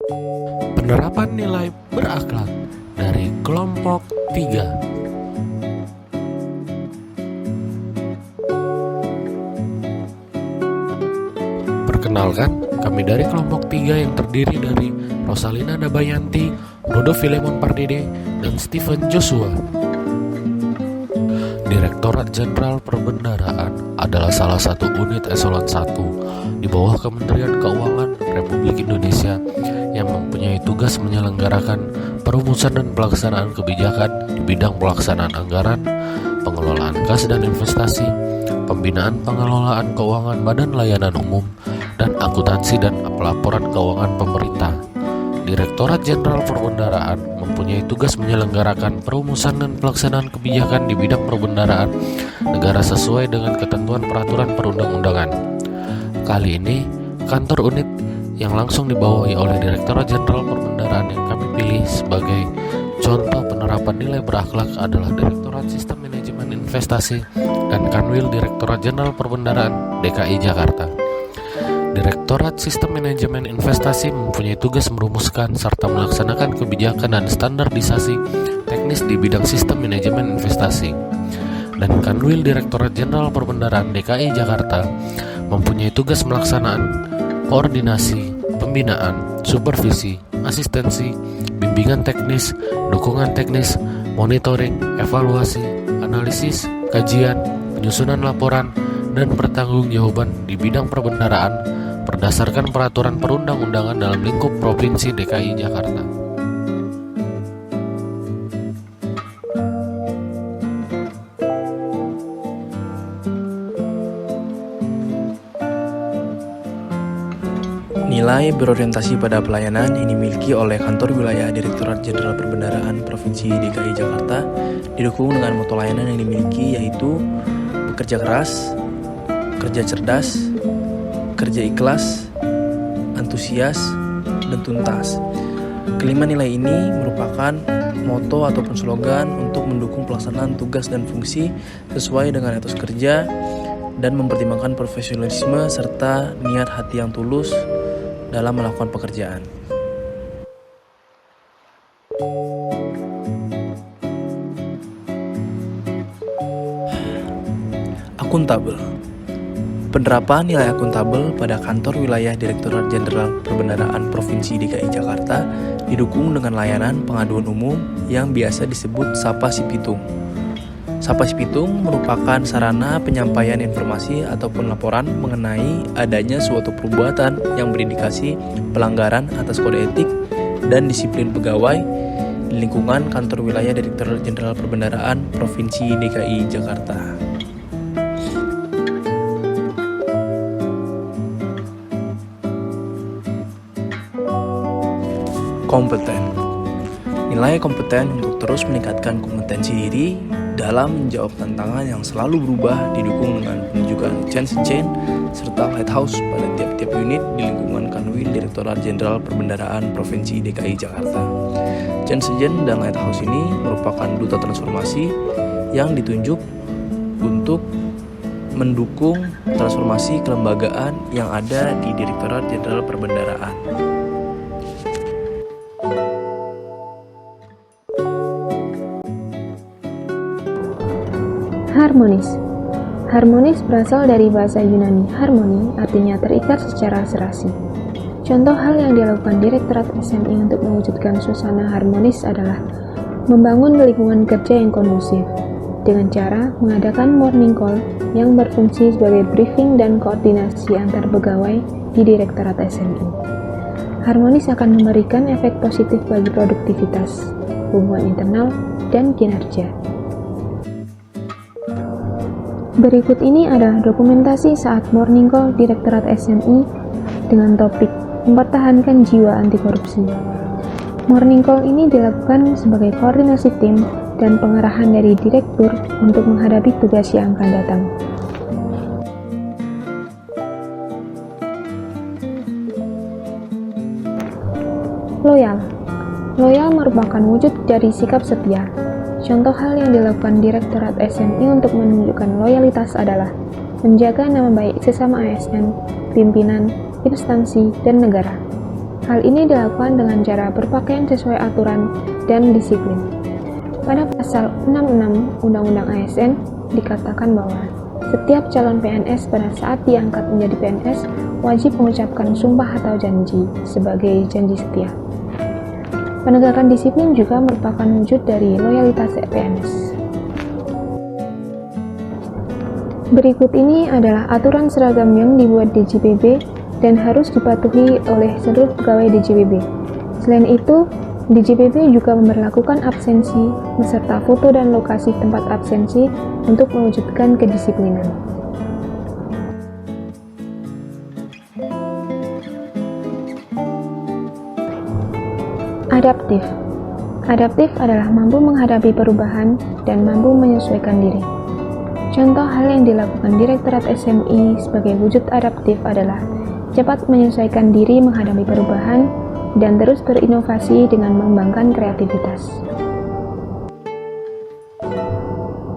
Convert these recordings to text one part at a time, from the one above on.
Penerapan nilai berakhlak dari kelompok 3. Perkenalkan, kami dari kelompok 3 yang terdiri dari Rosalina Dabayanti, Rudo Filemon Pardede, dan Stephen Joshua. Direktorat Jenderal Perbendaharaan adalah salah satu unit eselon 1 di bawah Kementerian Keuangan Republik Indonesia yang mempunyai tugas menyelenggarakan perumusan dan pelaksanaan kebijakan di bidang pelaksanaan anggaran, pengelolaan kas dan investasi, pembinaan pengelolaan keuangan badan layanan umum, dan akuntansi dan pelaporan keuangan pemerintah. Direktorat Jenderal Perbendaharaan mempunyai tugas menyelenggarakan perumusan dan pelaksanaan kebijakan di bidang perbendaharaan negara sesuai dengan ketentuan peraturan perundang-undangan. Kali ini, kantor unit yang langsung dibawahi oleh Direktorat Jenderal Perbendaharaan yang kami pilih sebagai contoh penerapan nilai berakhlak adalah Direktorat Sistem Manajemen Investasi dan Kanwil Direktorat Jenderal Perbendaharaan DKI Jakarta. Direktorat Sistem Manajemen Investasi mempunyai tugas merumuskan serta melaksanakan kebijakan dan standarisasi teknis di bidang sistem manajemen investasi. Dan Kanwil Direktorat Jenderal Perbendaharaan DKI Jakarta mempunyai tugas melaksanaan koordinasi, pembinaan, supervisi, asistensi, bimbingan teknis, dukungan teknis, monitoring, evaluasi, analisis, kajian, penyusunan laporan, dan pertanggungjawaban di bidang perbendaharaan berdasarkan peraturan perundang-undangan dalam lingkup Provinsi DKI Jakarta. Nilai berorientasi pada pelayanan yang dimiliki oleh Kantor Wilayah Direktorat Jenderal Perbendaharaan Provinsi DKI Jakarta didukung dengan moto layanan yang dimiliki yaitu bekerja keras, kerja cerdas, kerja ikhlas, antusias, dan tuntas. Kelima nilai ini merupakan moto ataupun slogan untuk mendukung pelaksanaan tugas dan fungsi sesuai dengan etos kerja dan mempertimbangkan profesionalisme serta niat hati yang tulus dalam melakukan pekerjaan. Akuntabel. Penerapan nilai akuntabel pada Kantor Wilayah Direktorat Jenderal Perbendaharaan Provinsi DKI Jakarta didukung dengan layanan pengaduan umum yang biasa disebut Sapa Si Pitung. Sapa Si Pitung merupakan sarana penyampaian informasi ataupun laporan mengenai adanya suatu perbuatan yang berindikasi pelanggaran atas kode etik dan disiplin pegawai di lingkungan Kantor Wilayah Direktorat Jenderal Perbendaharaan Provinsi DKI Jakarta. Kompeten. Nilai kompeten untuk terus meningkatkan kompetensi diri dalam menjawab tantangan yang selalu berubah didukung dengan penunjukan change agent serta lighthouse pada tiap-tiap unit di lingkungan Kanwil Direktorat Jenderal Perbendaharaan Provinsi DKI Jakarta. Change agent dan lighthouse ini merupakan duta transformasi yang ditunjuk untuk mendukung transformasi kelembagaan yang ada di Direktorat Jenderal Perbendaharaan. Harmonis. Harmonis berasal dari bahasa Yunani harmoni, artinya terikat secara serasi. Contoh hal yang dilakukan Direktorat SMI untuk mewujudkan suasana harmonis adalah membangun lingkungan kerja yang kondusif dengan cara mengadakan morning call yang berfungsi sebagai briefing dan koordinasi antar pegawai di Direktorat SMI. Harmonis akan memberikan efek positif bagi produktivitas, hubungan internal, dan kinerja. Berikut ini adalah dokumentasi saat morning call Direktorat SMI dengan topik mempertahankan jiwa anti korupsi. Morning call ini dilakukan sebagai koordinasi tim dan pengarahan dari direktur untuk menghadapi tugas yang akan datang. Loyal. Loyal merupakan wujud dari sikap setia. Contoh hal yang dilakukan Direktorat SMI untuk menunjukkan loyalitas adalah menjaga nama baik sesama ASN, pimpinan, instansi, dan negara. Hal ini dilakukan dengan cara berpakaian sesuai aturan dan disiplin. Pada pasal 66 Undang-Undang ASN dikatakan bahwa setiap calon PNS pada saat diangkat menjadi PNS wajib mengucapkan sumpah atau janji sebagai janji setia. Penegakan disiplin juga merupakan wujud dari loyalitas PNS. Berikut ini adalah aturan seragam yang dibuat DJPB dan harus dipatuhi oleh seluruh pegawai DJPB. Selain itu, DJPB juga memberlakukan absensi beserta foto dan lokasi tempat absensi untuk mewujudkan kedisiplinan. Adaptif. Adaptif adalah mampu menghadapi perubahan dan mampu menyesuaikan diri. Contoh hal yang dilakukan Direktorat SMI sebagai wujud adaptif adalah cepat menyesuaikan diri menghadapi perubahan dan terus berinovasi dengan mengembangkan kreativitas.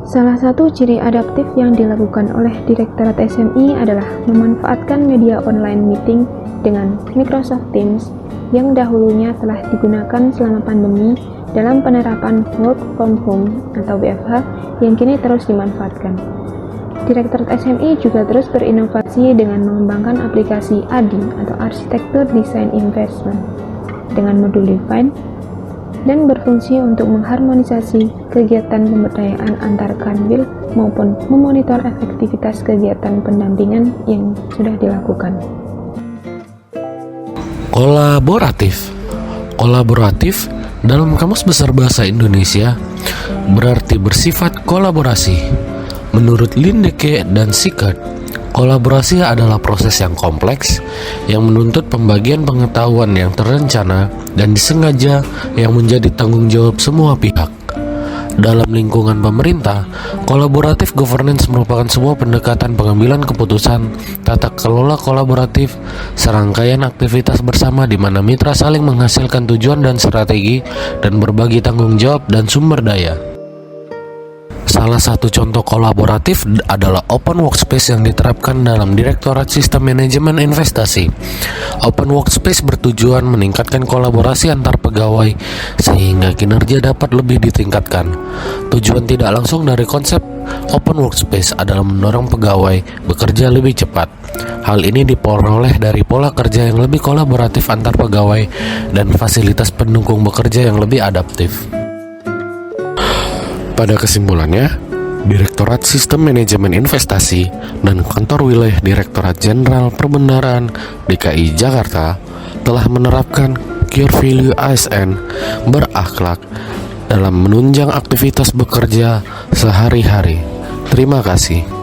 Salah satu ciri adaptif yang dilakukan oleh Direktorat SMI adalah memanfaatkan media online meeting dengan Microsoft Teams yang dahulunya telah digunakan selama pandemi dalam penerapan work from home atau WFH yang kini terus dimanfaatkan. Direktorat SMI juga terus berinovasi dengan mengembangkan aplikasi ADI atau Arsitektur Desain Investment dengan modul Define dan berfungsi untuk mengharmonisasi kegiatan pemberdayaan antar kanwil maupun memonitor efektivitas kegiatan pendampingan yang sudah dilakukan. Kolaboratif. Kolaboratif dalam Kamus Besar Bahasa Indonesia berarti bersifat kolaborasi. Menurut Lindeke dan Sickert, kolaborasi adalah proses yang kompleks yang menuntut pembagian pengetahuan yang terencana dan disengaja yang menjadi tanggung jawab semua pihak. Dalam lingkungan pemerintah, kolaboratif governance merupakan sebuah pendekatan pengambilan keputusan, tata kelola kolaboratif, serangkaian aktivitas bersama di mana mitra saling menghasilkan tujuan dan strategi dan berbagi tanggung jawab dan sumber daya. Salah satu contoh kolaboratif adalah Open Workspace yang diterapkan dalam Direktorat Sistem Manajemen Investasi. Open Workspace bertujuan meningkatkan kolaborasi antar pegawai sehingga kinerja dapat lebih ditingkatkan. Tujuan tidak langsung dari konsep Open Workspace adalah mendorong pegawai bekerja lebih cepat. Hal ini diperoleh dari pola kerja yang lebih kolaboratif antar pegawai dan fasilitas pendukung bekerja yang lebih adaptif. Pada kesimpulannya, Direktorat Sistem Manajemen Investasi dan Kantor Wilayah Direktorat Jenderal Perbendaharaan DKI Jakarta telah menerapkan Core Value ASN berakhlak dalam menunjang aktivitas bekerja sehari-hari. Terima kasih.